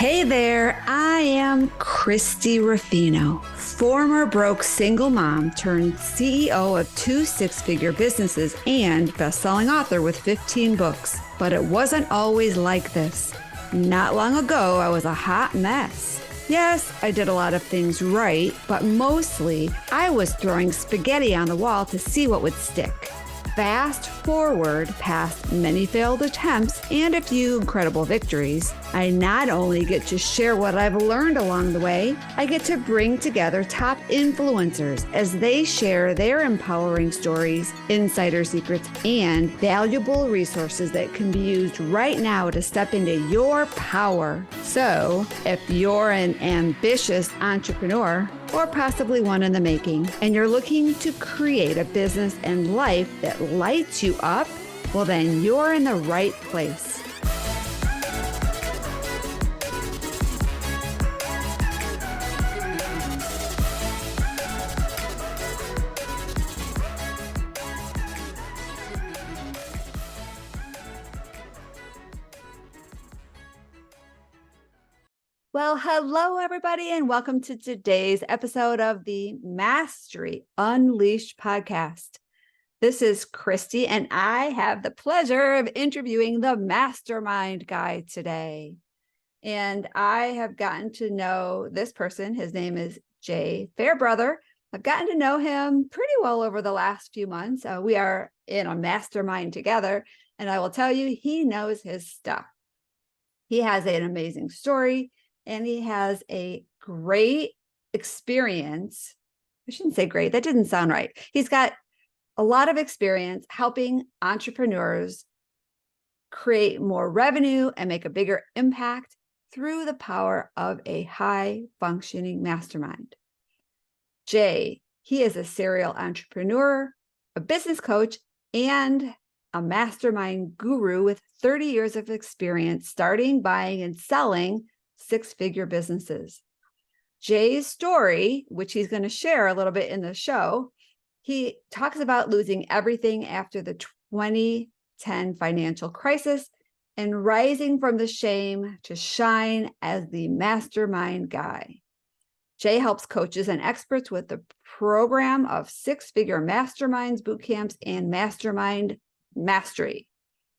Hey there, I am Christie Ruffino, former broke single mom turned CEO of 2 six-figure businesses and best-selling author with 15 books. But it wasn't always like this. Not long ago, I was a hot mess. Yes, I did a lot of things right, but mostly I was throwing spaghetti on the wall to see what would stick. Fast forward past many failed attempts and a few incredible victories, I not only get to share what I've learned along the way, I get to bring together top influencers as they share their empowering stories, insider secrets, and valuable resources that can be used right now to step into your power. So, if you're an ambitious entrepreneur, or possibly one in the making, and you're looking to create a business and life that lights you up, well, then you're in the right place. Well, hello, everybody, and welcome to today's episode of the Mastery Unleashed podcast. This is Christie, and I have the pleasure of interviewing the Mastermind Guy today. And I have gotten to know this person. His name is Jay Fairbrother. I've gotten to know him pretty well over the last few months. We are in a mastermind together, and I will tell you, he knows his stuff. He has an amazing story. And he has a great experience. I shouldn't say great. That didn't sound right. He's got a lot of experience helping entrepreneurs create more revenue and make a bigger impact through the power of a high-functioning mastermind. Jay, he is a serial entrepreneur, a business coach, and a mastermind guru with 30 years of experience starting, buying, and selling six-figure businesses. Jay's story, which he's going to share a little bit in the show, he talks about losing everything after the 2010 financial crisis and rising from the shame to shine as the mastermind guy. Jay helps coaches and experts with the program of six-figure masterminds, bootcamps, and mastermind mastery.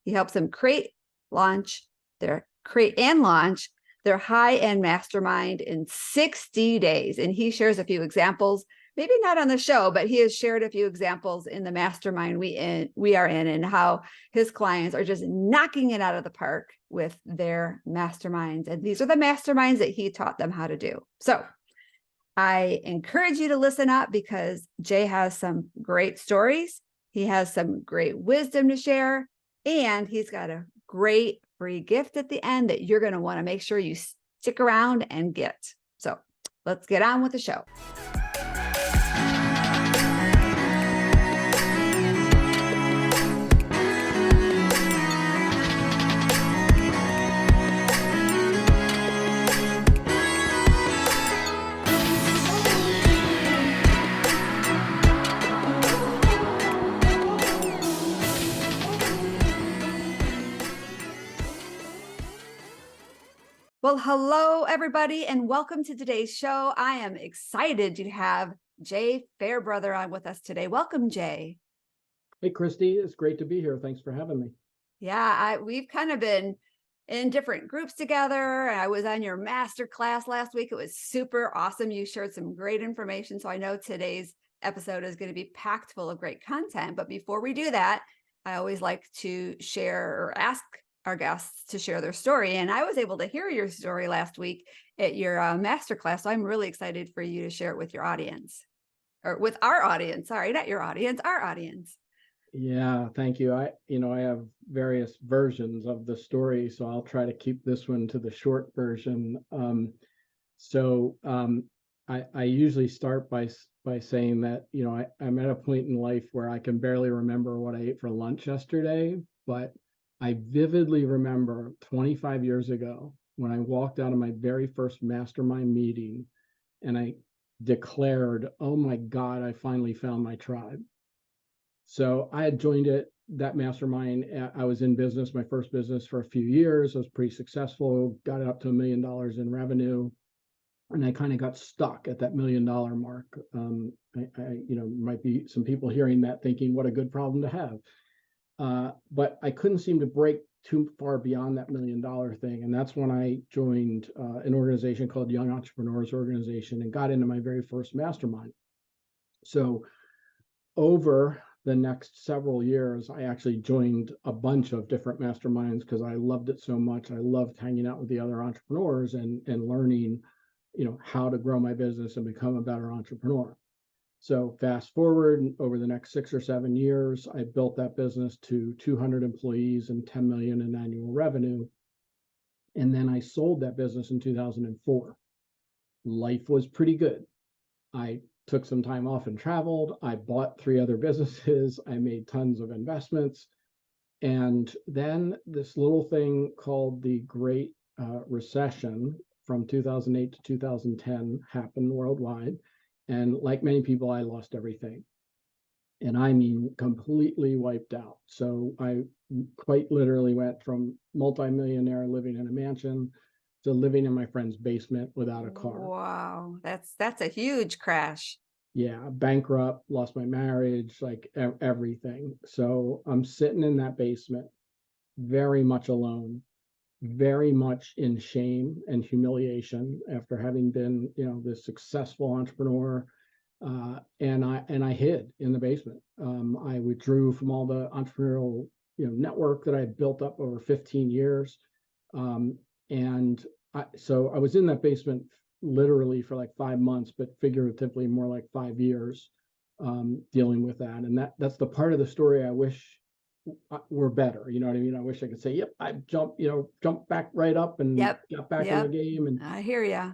He helps them create and launch their high-end mastermind in 60 days. And he shares a few examples, maybe not on the show, but he has shared a few examples in the mastermind we are in, and how his clients are just knocking it out of the park with their masterminds. And these are the masterminds that he taught them how to do. So I encourage you to listen up, because Jay has some great stories. He has some great wisdom to share, and he's got a great free gift at the end that you're going to want to make sure you stick around and get. So let's get on with the show. Well, hello, everybody, and welcome to today's show. I am excited to have Jay Fairbrother on with us today. Welcome, Jay. Hey, Christy, it's great to be here. Thanks for having me. Yeah, we've kind of been in different groups together. I was on your master class last week. It was super awesome. You shared some great information. So I know today's episode is going to be packed full of great content. But before we do that, I always like to share or ask our guests to share their story. And I was able to hear your story last week at your masterclass. So I'm really excited for you to share it with your audience, or with our audience. Sorry, not your audience, our audience. Yeah, thank you. I have various versions of the story, so I'll try to keep this one to the short version. I usually start by saying that, I'm at a point in life where I can barely remember what I ate for lunch yesterday, but I vividly remember 25 years ago when I walked out of my very first mastermind meeting and I declared, oh my God, I finally found my tribe. So I had joined it that mastermind, I was in business, my first business for a few years. I was pretty successful, got it up to $1 million in revenue. And I kind of got stuck at that $1 million mark. Might be some people hearing that thinking, what a good problem to have. But I couldn't seem to break too far beyond that $1 million thing. And that's when I joined an organization called Young Entrepreneurs Organization and got into my very first mastermind. So over the next several years, I actually joined a bunch of different masterminds because I loved it so much. I loved hanging out with the other entrepreneurs and learning how to grow my business and become a better entrepreneur. So fast forward over the next 6 or 7 years, I built that business to 200 employees and 10 million in annual revenue. And then I sold that business in 2004. Life was pretty good. I took some time off and traveled. I bought 3 other businesses. I made tons of investments. And then this little thing called the Great Recession from 2008 to 2010 happened worldwide. And like many people, I lost everything. And I mean, completely wiped out. So I quite literally went from multimillionaire living in a mansion to living in my friend's basement without a car. Wow. That's a huge crash. Yeah, bankrupt, lost my marriage, like everything. So I'm sitting in that basement, very much alone, very much in shame and humiliation after having been, this successful entrepreneur. And I hid in the basement. I withdrew from all the entrepreneurial, network that I had built up over 15 years. So I was in that basement literally for like 5 months, but figuratively more like 5 years, dealing with that. And that's the part of the story I wish were better. You know what I mean? I wish I could say, yep, I jumped back right up and got back in the game. And I hear you.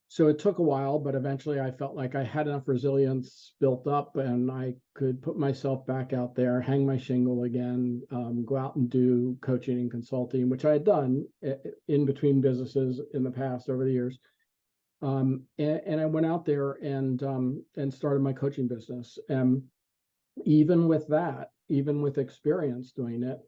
So it took a while, but eventually I felt like I had enough resilience built up and I could put myself back out there, hang my shingle again, go out and do coaching and consulting, which I had done in between businesses in the past over the years. And I went out there and started my coaching business. And even with that, even with experience doing it,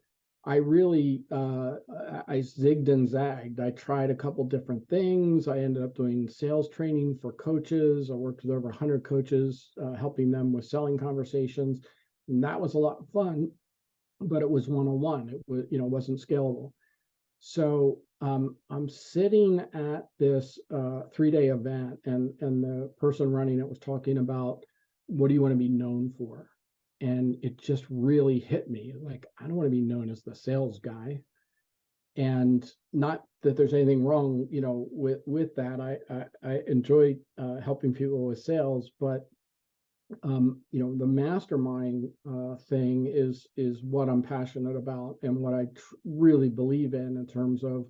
I really, I zigged and zagged. I tried a couple different things. I ended up doing sales training for coaches. I worked with over 100 coaches, helping them with selling conversations. And that was a lot of fun, but it was one-on-one. It was, wasn't scalable. So I'm sitting at this 3-day event, and the person running it was talking about, what do you want to be known for? And it just really hit me. Like, I don't want to be known as the sales guy. And not that there's anything wrong, with that. I enjoy helping people with sales, but the mastermind thing is what I'm passionate about and what I really believe in terms of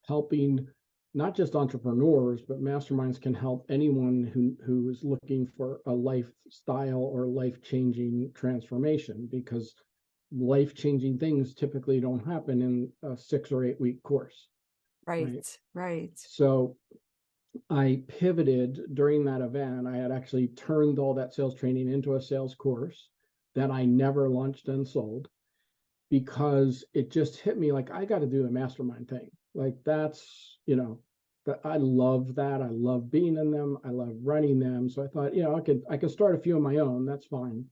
helping not just entrepreneurs, but masterminds can help anyone who is looking for a lifestyle or life-changing transformation, because life-changing things typically don't happen in a 6 or 8 week course. Right. So I pivoted during that event. I had actually turned all that sales training into a sales course that I never launched and sold, because it just hit me like, I got to do the mastermind thing. Like, that's, that I love that. I love being in them. I love running them. So I thought, I could start a few of my own. That's fine.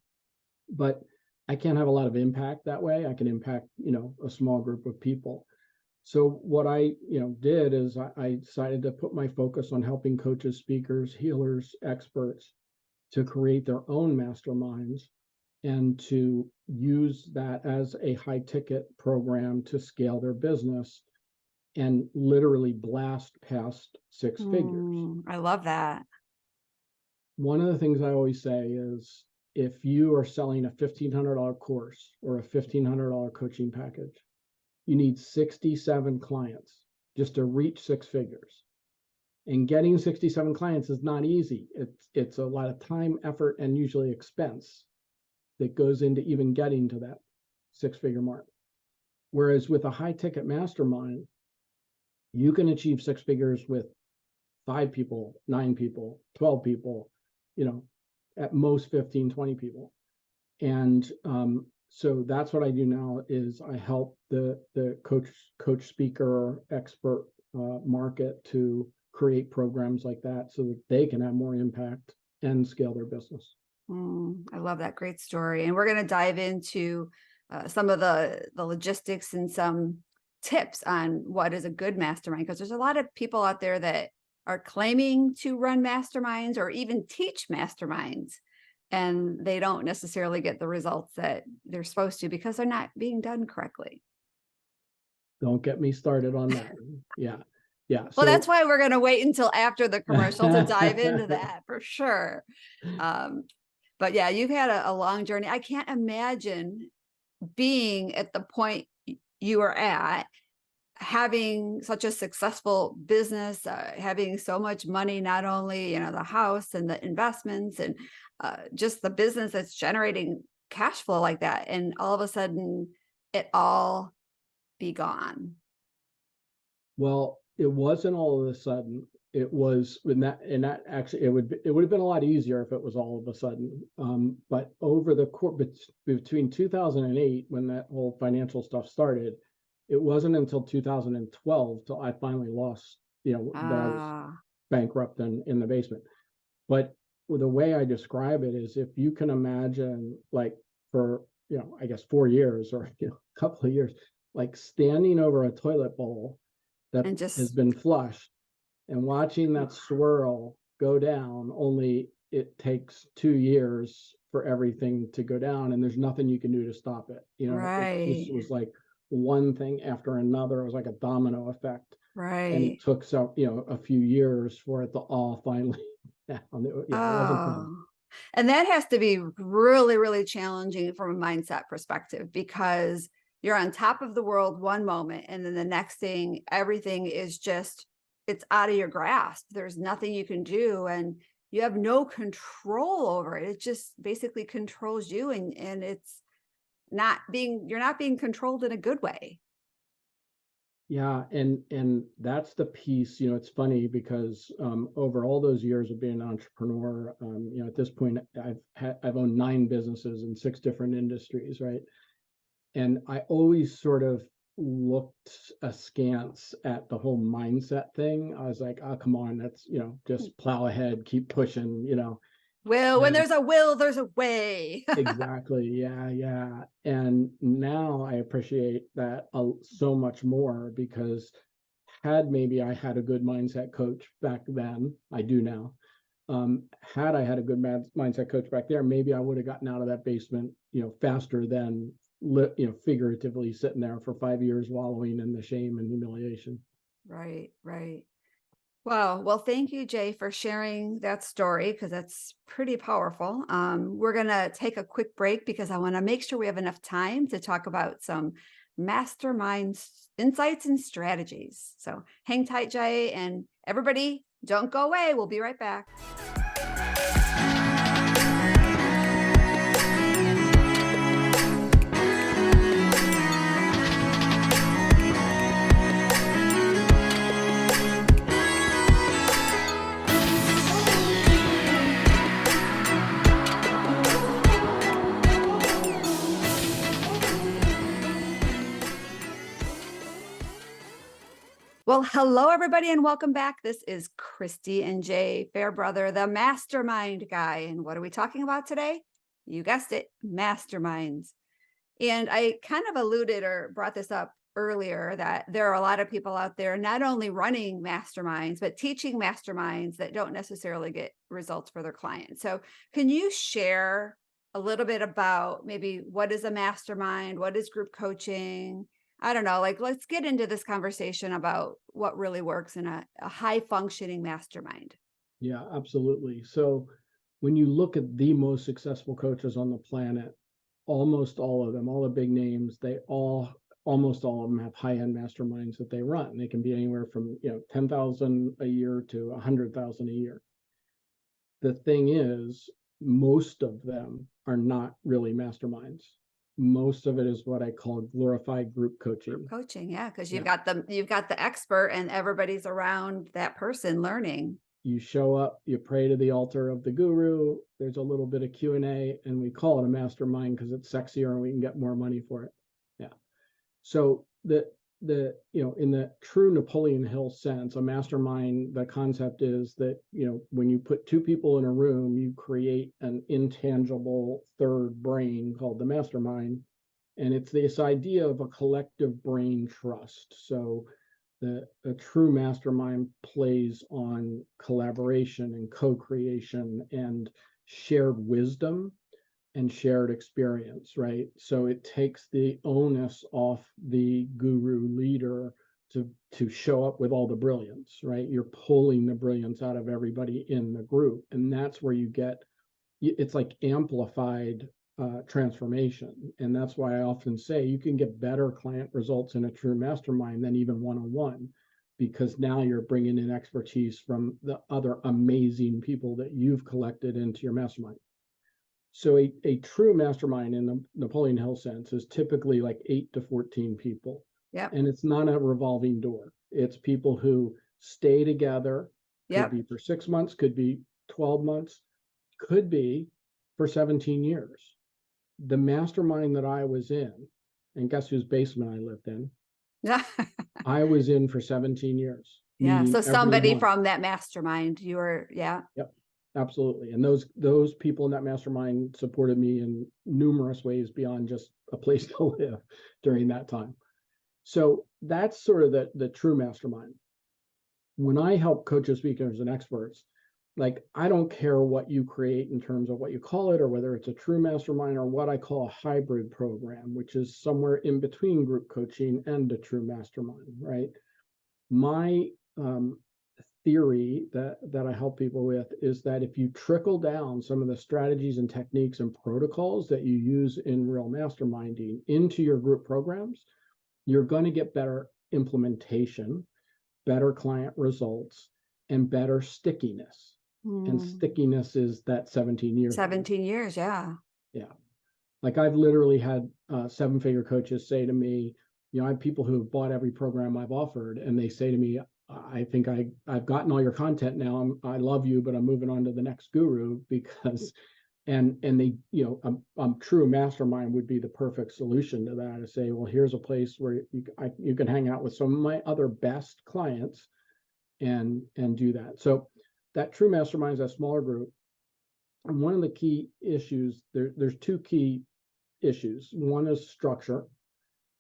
But I can't have a lot of impact that way. I can impact, a small group of people. So what I, did is I decided to put my focus on helping coaches, speakers, healers, experts to create their own masterminds and to use that as a high ticket program to scale their business and literally blast past 6 figures. I love that. One of the things I always say is, if you are selling a $1,500 course or a $1,500 coaching package, you need 67 clients just to reach 6 figures. And getting 67 clients is not easy. It's a lot of time, effort, and usually expense that goes into even getting to that 6-figure mark. Whereas with a high ticket mastermind, you can achieve 6 figures with 5 people, 9 people, 12 people, at most 15, 20 people. And So that's what I do now is I help the coach, speaker, expert market to create programs like that so that they can have more impact and scale their business. I love that. Great story. And we're going to dive into some of the logistics and some tips on what is a good mastermind, because there's a lot of people out there that are claiming to run masterminds or even teach masterminds, and they don't necessarily get the results that they're supposed to because they're not being done correctly. Don't get me started on that. Yeah. Yeah. Well, that's why we're going to wait until after the commercial to dive into that for sure. But yeah, you've had a long journey. I can't imagine being at the point you are at, having such a successful business, having so much money, not only, the house and the investments and just the business that's generating cash flow like that. And all of a sudden it all be gone. Well, it wasn't all of a sudden. It was when that actually it would have been a lot easier if it was all of a sudden. But over the course between 2008, when that whole financial stuff started, it wasn't until 2012 till I finally lost, that I was bankrupt and in the basement. But the way I describe it is, if you can imagine, like, for I guess 4 years or a couple of years, like standing over a toilet bowl that has been flushed and watching that swirl go down, only it takes 2 years for everything to go down, and there's nothing you can do to stop it. It just was like one thing after another. It was like a domino effect. Right. And it took a few years for it to all finally down. It wasn't fun. And that has to be really, really challenging from a mindset perspective, because you're on top of the world one moment, and then the next thing, everything is just, it's out of your grasp. There's nothing you can do, and you have no control over it. It just basically controls you, and it's you're not being controlled in a good way. Yeah, and that's the piece. It's funny because over all those years of being an entrepreneur, at this point I've owned 9 businesses in 6 different industries, right? And I always sort of looked askance at the whole mindset thing. I was like, oh, come on, that's, just plow ahead, keep pushing, Well, when there's a will, there's a way. Exactly. Yeah. And now I appreciate that so much more, because maybe I had a good mindset coach back then, I do now. Had I had a good mindset coach back there, maybe I would have gotten out of that basement, faster than, figuratively sitting there for 5 years wallowing in the shame and humiliation. Right. Wow. Well, thank you, Jay, for sharing that story, because that's pretty powerful. We're going to take a quick break because I want to make sure we have enough time to talk about some mastermind insights and strategies. So hang tight, Jay, and everybody, don't go away. We'll be right back. Well, hello, everybody, and welcome back. This is Christie and Jay Fairbrother, the Mastermind Guy. And what are we talking about today? You guessed it, masterminds. And I kind of alluded or brought this up earlier that there are a lot of people out there not only running masterminds, but teaching masterminds that don't necessarily get results for their clients. So can you share a little bit about maybe what is a mastermind? What is group coaching? I don't know, let's get into this conversation about what really works in a high functioning mastermind. Yeah, absolutely. So when you look at the most successful coaches on the planet, almost all of them, all the big names, almost all of them have high-end masterminds that they run. They can be anywhere from, 10,000 a year to 100,000 a year. The thing is, most of them are not really masterminds. Most of it is what I call glorified group coaching. Group coaching, yeah, because you've got the expert and everybody's around that person learning. you show up, you pray to the altar of the guru. There's a little bit of Q&A, and we call it a mastermind because it's sexier and we can get more money for it. Yeah. So in the true Napoleon Hill sense, a mastermind, the concept is that, when you put two people in a room, you create an intangible third brain called the mastermind. And it's this idea of a collective brain trust. So a true mastermind plays on collaboration and co-creation and shared wisdom and shared experience, right? So it takes the onus off the guru leader to show up with all the brilliance, right? You're pulling the brilliance out of everybody in the group. And that's where you get, it's like amplified transformation. And that's why I often say you can get better client results in a true mastermind than even one-on-one, because now you're bringing in expertise from the other amazing people that you've collected into your mastermind. So a true mastermind in the Napoleon Hill sense is typically like 8 to 14 people. Yep. And it's not a revolving door. It's people who stay together. Could be for 6 months, could be 12 months, could be for 17 years. The mastermind that I was in, and guess whose basement I lived in? I was in for 17 years. Yeah. So somebody from that mastermind, you were, yeah. Yep, absolutely. And those people in that mastermind supported me in numerous ways beyond just a place to live during that time. So that's sort of the true mastermind. When I help coaches, speakers, and experts, like, I don't care what you create in terms of what you call it, or whether it's a true mastermind or what I call a hybrid program, which is somewhere in between group coaching and a true mastermind, right? My theory that I help people with is that if you trickle down some of the strategies and techniques and protocols that you use in real masterminding into your group programs, you're going to get better implementation, better client results, and better stickiness. And stickiness is that 17 years. 17 years, yeah. Yeah. Like, I've literally had 7-figure coaches say to me, I have people who have bought every program I've offered, and they say to me, I think I've gotten all your content now. I love you, but I'm moving on to the next guru, because, and they, true mastermind would be the perfect solution to that, to say, well, here's a place where you can hang out with some of my other best clients and do that. So that true mastermind is a smaller group. And one of the key issues, there's 2 key issues. One is structure.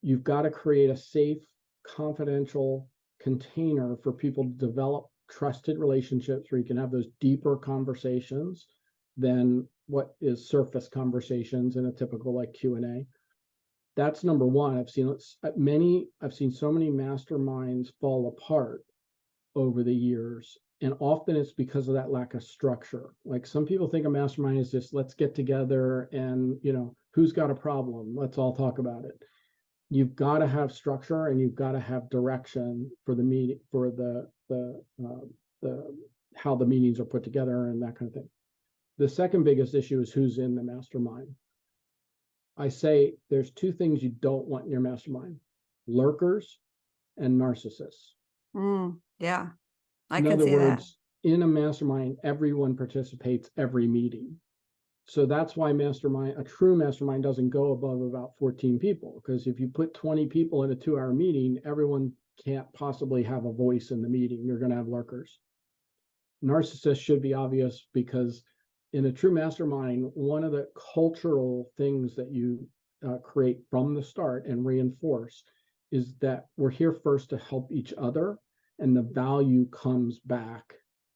You've got to create a safe, confidential container for people to develop trusted relationships where you can have those deeper conversations than what is surface conversations in a typical like Q&A. That's number one. I've seen so many masterminds fall apart over the years. And often it's because of that lack of structure. Like, some people think a mastermind is just, let's get together and, who's got a problem? Let's all talk about it. You've got to have structure, and you've got to have direction for the meeting, for the how the meetings are put together and that kind of thing. The second biggest issue is who's in the mastermind. I say there's 2 things you don't want in your mastermind: lurkers and narcissists. Yeah. In other words, in a mastermind, everyone participates every meeting. So that's why a true mastermind doesn't go above about 14 people, because if you put 20 people in a 2-hour meeting, everyone can't possibly have a voice in the meeting. You're going to have lurkers. Narcissists should be obvious, because in a true mastermind, one of the cultural things that you create from the start and reinforce is that we're here first to help each other, and the value comes back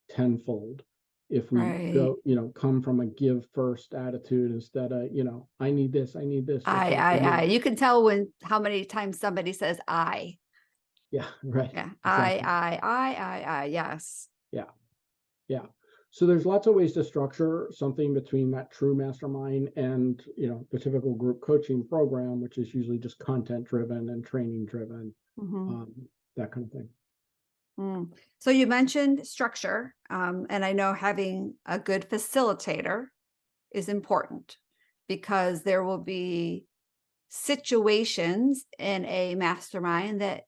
tenfold if we go, come from a give first attitude instead of, I need this, I need this. I. You can tell how many times somebody says I. Yeah, right. Yeah, exactly. I. Yes. Yeah. So there's lots of ways to structure something between that true mastermind and, the typical group coaching program, which is usually just content driven and training driven, that kind of thing. So you mentioned structure, and I know having a good facilitator is important, because there will be situations in a mastermind that,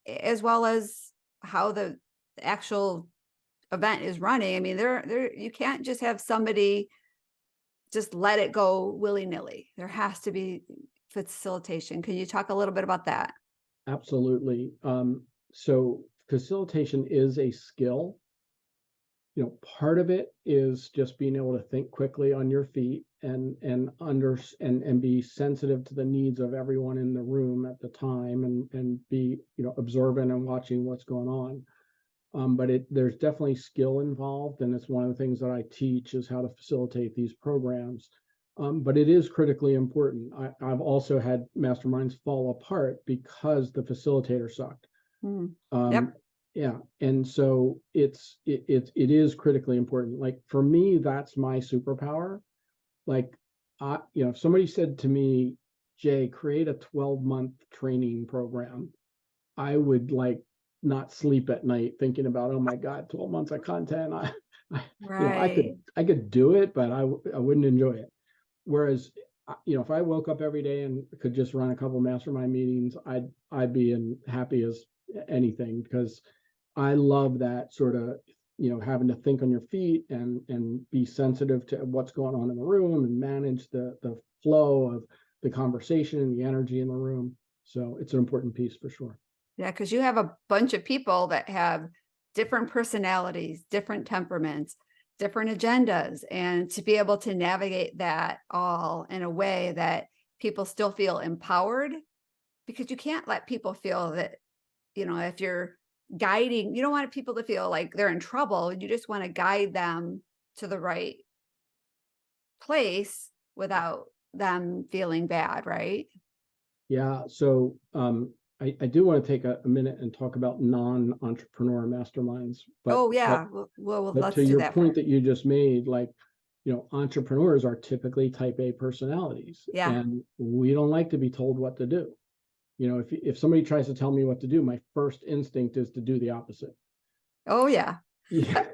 as well as how the actual event is running. I mean, you can't just have somebody just let it go willy-nilly. There has to be facilitation. Can you talk a little bit about that? Absolutely. So facilitation is a skill. Part of it is just being able to think quickly on your feet and be sensitive to the needs of everyone in the room at the time, and be observant and watching what's going on. But there's definitely skill involved, and it's one of the things that I teach is how to facilitate these programs. But it is critically important. I've also had masterminds fall apart because the facilitator sucked. Yep. Yeah, and so it is critically important. Like for me, that's my superpower. Like, if somebody said to me, Jay, create a 12-month training program, I would not sleep at night thinking about, oh my God, 12 months of content. Right. I could do it, but I wouldn't enjoy it. Whereas, if I woke up every day and could just run a couple mastermind meetings, I'd be happy as anything, because I love that sort of, having to think on your feet and be sensitive to what's going on in the room and manage the flow of the conversation and the energy in the room. So it's an important piece for sure. Yeah, because you have a bunch of people that have different personalities, different temperaments, different agendas, and to be able to navigate that all in a way that people still feel empowered, because you can't let people feel that, if you're guiding, you don't want people to feel like they're in trouble. You just want to guide them to the right place without them feeling bad, right? Yeah. So I do want to take a minute and talk about non-entrepreneur masterminds. Oh yeah. Well, but let's to do your that point first. that you just made, entrepreneurs are typically type A personalities, Yeah. and we don't like to be told what to do. If somebody tries to tell me what to do, my first instinct is to do the opposite. Oh yeah. Yeah.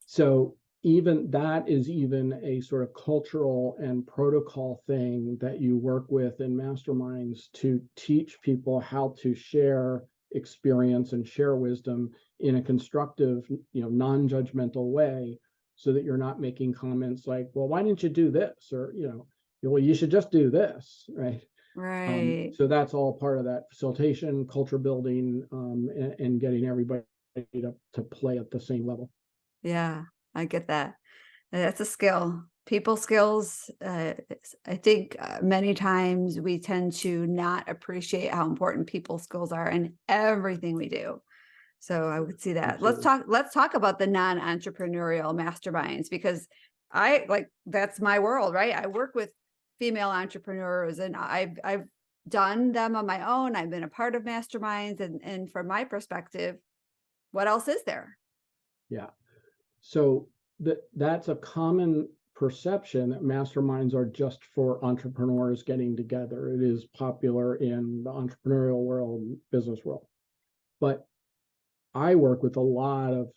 So that is even a sort of cultural and protocol thing that you work with in masterminds, to teach people how to share experience and share wisdom in a constructive, non-judgmental way, so that you're not making comments like, well, why didn't you do this? Or, well, you should just do this, right? Right. So that's all part of that facilitation, culture building, and getting everybody to play at the same level. Yeah, I get that. That's a skill. People skills. I think many times we tend to not appreciate how important people skills are in everything we do. So I would see that. Absolutely. Let's talk about the non-entrepreneurial masterminds, because that's my world, right? I work with female entrepreneurs, and I've done them on my own. I've been a part of masterminds, and from my perspective, what else is there? Yeah. So that's a common perception that masterminds are just for entrepreneurs getting together. It is popular in the entrepreneurial world, business world. But I work with a lot of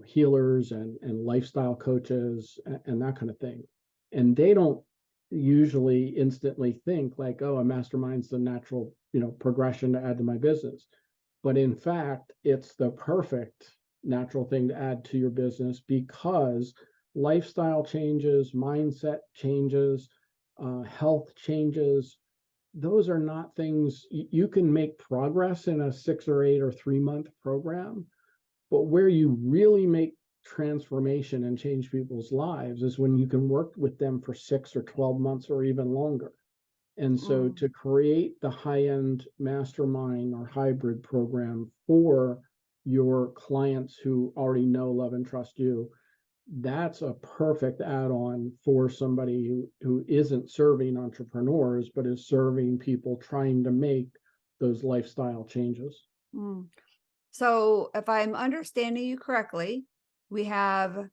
healers and lifestyle coaches and that kind of thing, and they don't usually instantly think like, oh, a mastermind's the natural progression to add to my business. But in fact, it's the perfect natural thing to add to your business, because lifestyle changes, mindset changes, health changes, those are not things you can make progress in a 6 or 8 or 3 month program. But where you really make transformation and change people's lives is when you can work with them for 6 or 12 months or even longer. And so to create the high-end mastermind or hybrid program for your clients who already know, love, and trust you, that's a perfect add-on for somebody who isn't serving entrepreneurs, but is serving people trying to make those lifestyle changes. So if I'm understanding you correctly, we have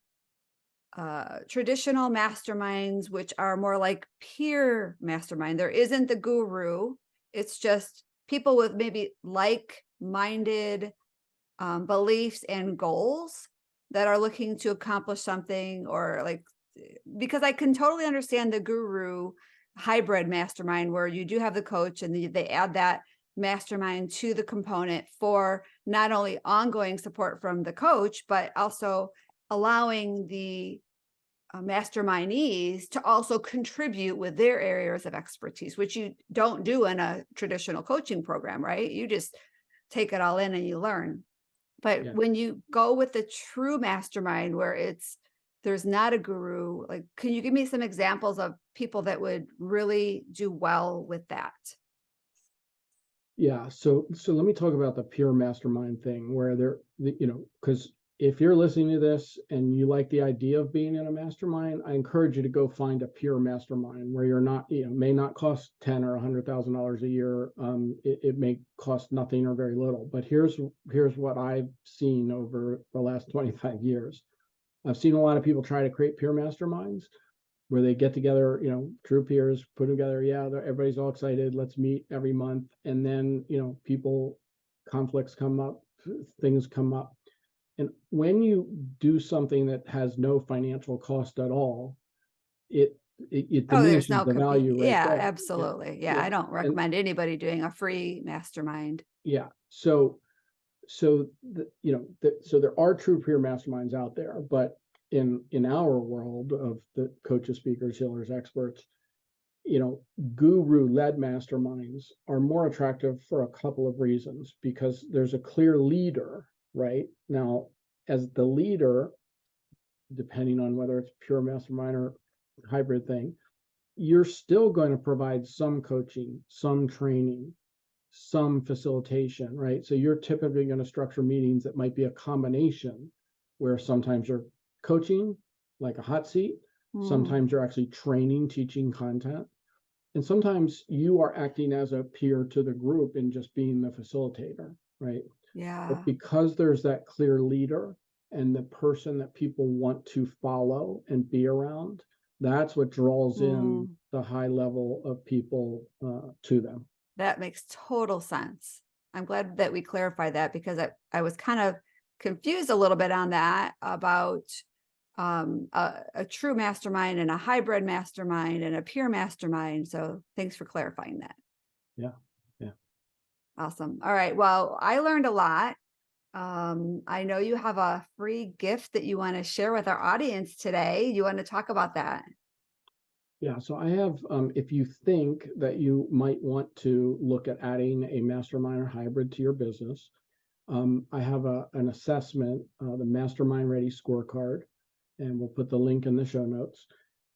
traditional masterminds, which are more like peer mastermind. There isn't the guru. It's just people with maybe like-minded beliefs and goals that are looking to accomplish something, or because I can totally understand the guru hybrid mastermind, where you do have the coach and they add that mastermind to the component for not only ongoing support from the coach, but also allowing the mastermindees to also contribute with their areas of expertise, which you don't do in a traditional coaching program, right? You just take it all in and you learn. But Yeah. when you go with the true mastermind where there's not a guru, like, can you give me some examples of people that would really do well with that? Yeah, so let me talk about the pure mastermind thing where because if you're listening to this and you like the idea of being in a mastermind, I encourage you to go find a pure mastermind where you're not, may not cost $10,000 or $100,000 a year. It may cost nothing or very little. But here's what I've seen over the last 25 years. I've seen a lot of people try to create pure masterminds where they get together, true peers, put together, everybody's all excited, let's meet every month. And then, conflicts come up, things come up. And when you do something that has no financial cost at all, it There's diminishes no the value right yeah, there. absolutely. Yeah, I don't recommend anybody doing a free mastermind. Yeah. So there are true peer masterminds out there, but in our world of the coaches, speakers, healers, experts, guru-led masterminds are more attractive for a couple of reasons, because there's a clear leader, right? Now, as the leader, depending on whether it's pure mastermind or hybrid thing, you're still going to provide some coaching, some training, some facilitation, right? So you're typically going to structure meetings that might be a combination where sometimes you're coaching, like a hot seat, sometimes you're actually training, teaching content, and sometimes you are acting as a peer to the group and just being the facilitator, right? Yeah. But because there's that clear leader and the person that people want to follow and be around, that's what draws in the high level of people to them. That makes total sense. I'm glad that we clarified that, because I was kind of confused a little bit on that about a true mastermind and a hybrid mastermind and a peer mastermind. So thanks for clarifying that. Yeah. Awesome. All right. Well, I learned a lot. I know you have a free gift that you want to share with our audience today. You want to talk about that? Yeah, so I have, if you think that you might want to look at adding a mastermind or hybrid to your business, I have an assessment, the Mastermind Ready Scorecard, and we'll put the link in the show notes.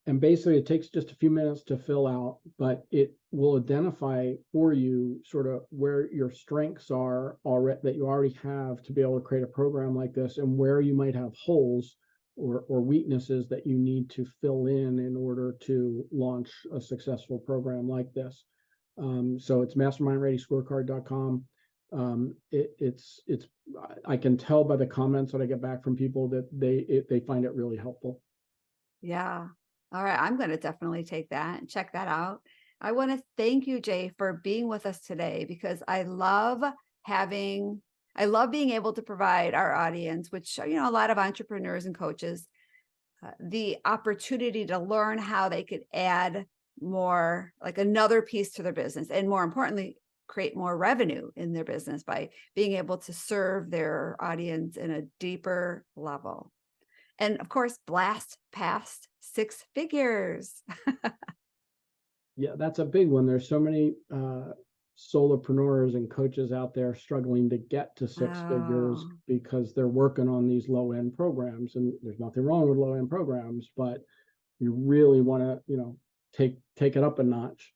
And basically it takes just a few minutes to fill out, but it will identify for you sort of where your strengths are already, that you already have to be able to create a program like this, and where you might have holes or weaknesses that you need to fill in order to launch a successful program like this. So it's mastermindreadyscorecard.com. It's I can tell by the comments that I get back from people that they find it really helpful. Yeah. All right. I'm going to definitely take that and check that out. I want to thank you, Jay, for being with us today, because I love being able to provide our audience, which, a lot of entrepreneurs and coaches, the opportunity to learn how they could add more, like another piece to their business, and more importantly, create more revenue in their business by being able to serve their audience in a deeper level. And of course, blast past 6 figures. Yeah, that's a big one. There's so many solopreneurs and coaches out there struggling to get to 6 figures because they're working on these low-end programs. And there's nothing wrong with low-end programs, but you really want to, take it up a notch.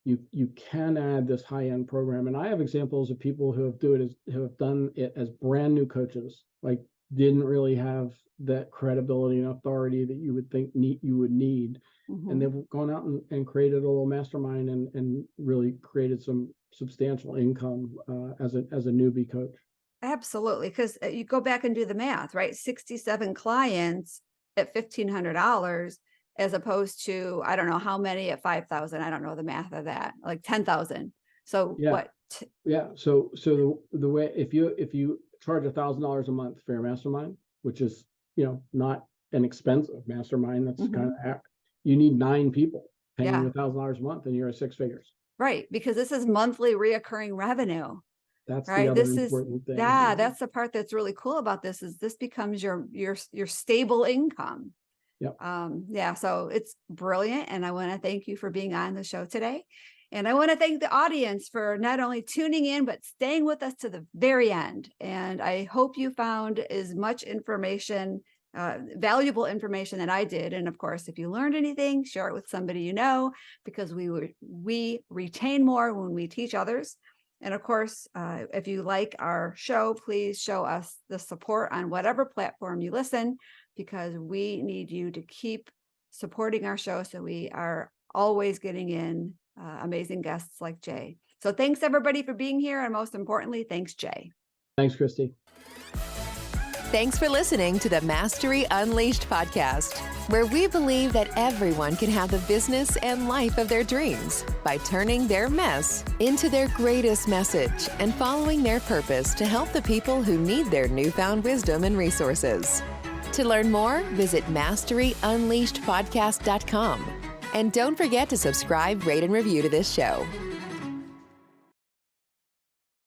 You can add this high-end program. And I have examples of people who have done it as brand new coaches, like didn't really have that credibility and authority that you would think you would need. And they've gone out and created a little mastermind and really created some substantial income as a newbie coach. Absolutely. Because you go back and do the math, right? 67 clients at $1,500, as opposed to, I don't know how many at 5,000. I don't know the math of that, like 10,000. So yeah. what? Yeah. So the way, if you charge $1,000 a month for your mastermind, which is, not an expensive mastermind, that's kind of, you need 9 people paying you $1,000 a month and you're at 6 figures. Right. Because this is monthly reoccurring revenue. That's Right. the other This is, important thing. yeah, that's the part that's really cool about this is this becomes your stable income. Yep. Yeah. So it's brilliant. And I want to thank you for being on the show today. And I want to thank the audience for not only tuning in, but staying with us to the very end. And I hope you found as much information, valuable information that I did. And of course, if you learned anything, share it with somebody you know, because we retain more when we teach others. And of course, if you like our show, please show us the support on whatever platform you listen, because we need you to keep supporting our show so we are always getting in amazing guests like Jay. So thanks everybody for being here. And most importantly, thanks, Jay. Thanks, Christy. Thanks for listening to the Mastery Unleashed podcast, where we believe that everyone can have the business and life of their dreams by turning their mess into their greatest message and following their purpose to help the people who need their newfound wisdom and resources. To learn more, visit masteryunleashedpodcast.com. And don't forget to subscribe, rate, and review to this show.